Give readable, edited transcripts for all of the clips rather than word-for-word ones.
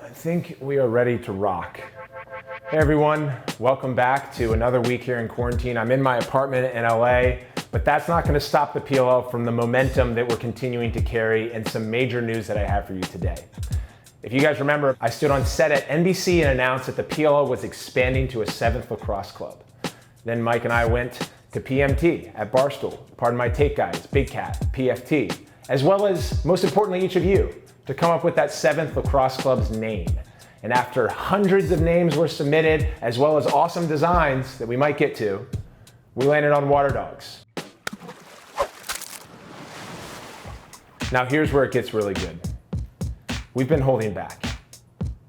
I think we are ready to rock. Hey everyone, welcome back to another week here in quarantine. I'm in my apartment in LA, but that's not going to stop the PLL from the momentum that we're continuing to carry and some major news that I have for you today. If you guys remember, I stood on set at NBC and announced that the PLL was expanding to a 7th lacrosse club. Then Mike and I went to PMT at Barstool, Pardon My Take Guys, Big Cat, PFT, as well as, most importantly, each of you, to come up with that 7th lacrosse club's name. And after hundreds of names were submitted, as well as awesome designs that we might get to, we landed on Water Dogs. Now here's where it gets really good. We've been holding back.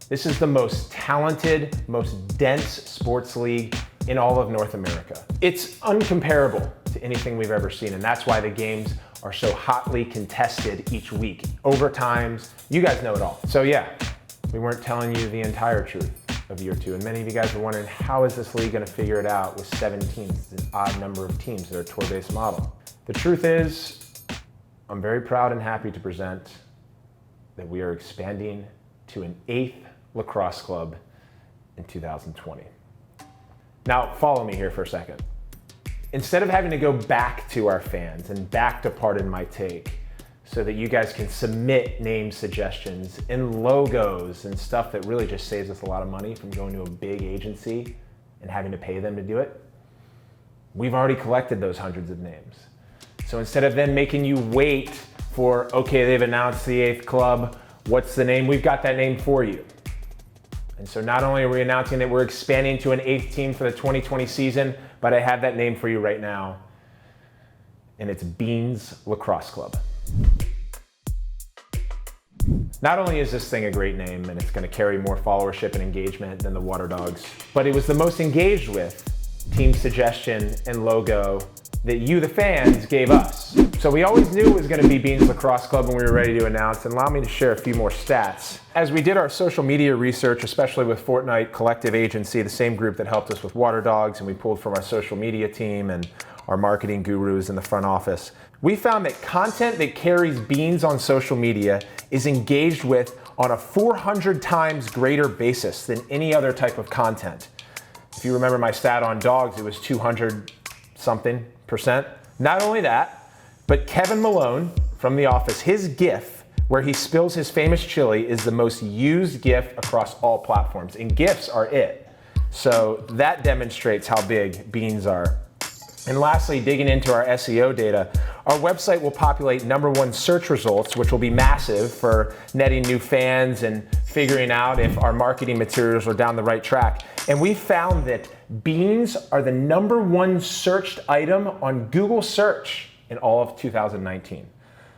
This is the most talented, most dense sports league in all of North America. It's uncomparable to anything we've ever seen, and that's why the games are so hotly contested each week. Overtimes, you guys know it all. So yeah, we weren't telling you the entire truth of year two, and many of you guys were wondering, how is this league gonna figure it out with 7 teams, an odd number of teams that are a tour-based model? The truth is, I'm very proud and happy to present that we are expanding to an 8th lacrosse club in 2020. Now, follow me here for a second. Instead of having to go back to our fans and back to Pardon My Take so that you guys can submit name suggestions and logos and stuff that really just saves us a lot of money from going to a big agency and having to pay them to do it, we've already collected those hundreds of names. So instead of then making you wait for, okay, they've announced the 8th club, what's the name? We've got that name for you. And so not only are we announcing that we're expanding to an 8th team for the 2020 season, but I have that name for you right now, and it's Beans Lacrosse Club. Not only is this thing a great name, and it's gonna carry more followership and engagement than the Water Dogs, but it was the most engaged with team suggestion and logo that you, the fans, gave us. So we always knew it was gonna be Beans Lacrosse Club when we were ready to announce, and allow me to share a few more stats. As we did our social media research, especially with Fortnite Collective Agency, the same group that helped us with Water Dogs, and we pulled from our social media team and our marketing gurus in the front office, we found that content that carries Beans on social media is engaged with on a 400 times greater basis than any other type of content. If you remember my stat on dogs, it was 200 something %. Not only that, but Kevin Malone from The Office, his GIF where he spills his famous chili is the most used GIF across all platforms, and GIFs are it. So that demonstrates how big Beans are. And lastly, digging into our SEO data, our website will populate #1 search results, which will be massive for netting new fans and figuring out if our marketing materials are down the right track. And we found that beans are the #1 searched item on Google search in all of 2019.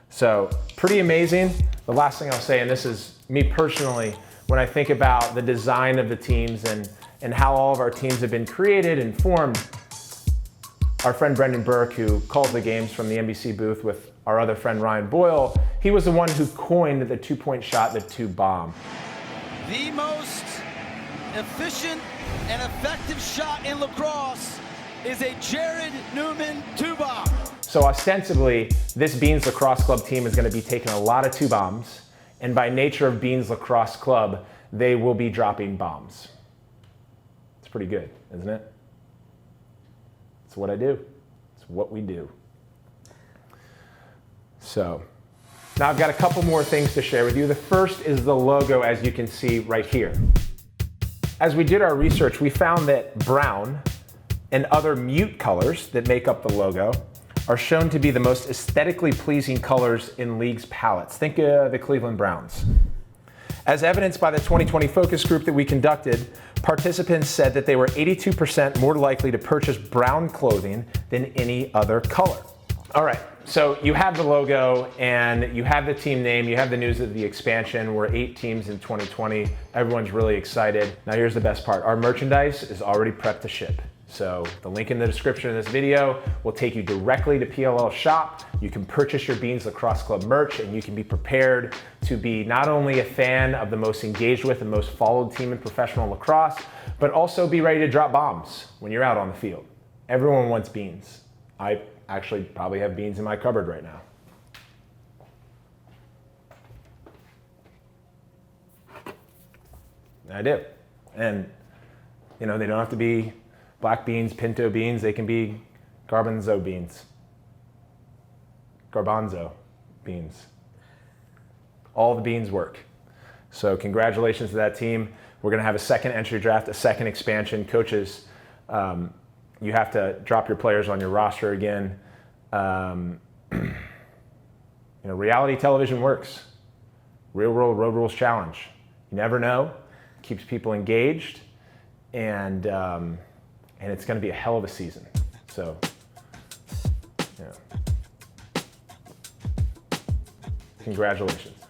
So pretty amazing. The last thing I'll say, and this is me personally, when I think about the design of the teams and how all of our teams have been created and formed, our friend Brendan Burke, who calls the games from the NBC booth with our other friend Ryan Boyle, he was the one who coined the 2-point shot, the 2 bomb. The most efficient and effective shot in lacrosse is a Jared Newman 2 bomb. So ostensibly, this Beans Lacrosse Club team is going to be taking a lot of 2 bombs, and by nature of Beans Lacrosse Club, they will be dropping bombs. It's pretty good, isn't it? It's what I do. It's what we do. So, now I've got a couple more things to share with you. The first is the logo, as you can see right here. As we did our research, we found that brown and other mute colors that make up the logo are shown to be the most aesthetically pleasing colors in league's palettes. Think of the Cleveland Browns. As evidenced by the 2020 focus group that we conducted, participants said that they were 82% more likely to purchase brown clothing than any other color. All right, so you have the logo and you have the team name, you have the news of the expansion. We're 8 teams in 2020. Everyone's really excited. Now here's the best part. Our merchandise is already prepped to ship. So the link in the description of this video will take you directly to PLL Shop. You can purchase your Beans Lacrosse Club merch, and you can be prepared to be not only a fan of the most engaged with and most followed team in professional lacrosse, but also be ready to drop bombs when you're out on the field. Everyone wants beans. I actually probably have beans in my cupboard right now. I do. And, they don't have to be black beans, pinto beans. They can be garbanzo beans. Garbanzo beans. All the beans work. So congratulations to that team. We're going to have a second entry draft, a second expansion. Coaches, you have to drop your players on your roster again. Reality television works. Real World Road Rules Challenge. You never know. Keeps people engaged, and it's going to be a hell of a season. So, congratulations.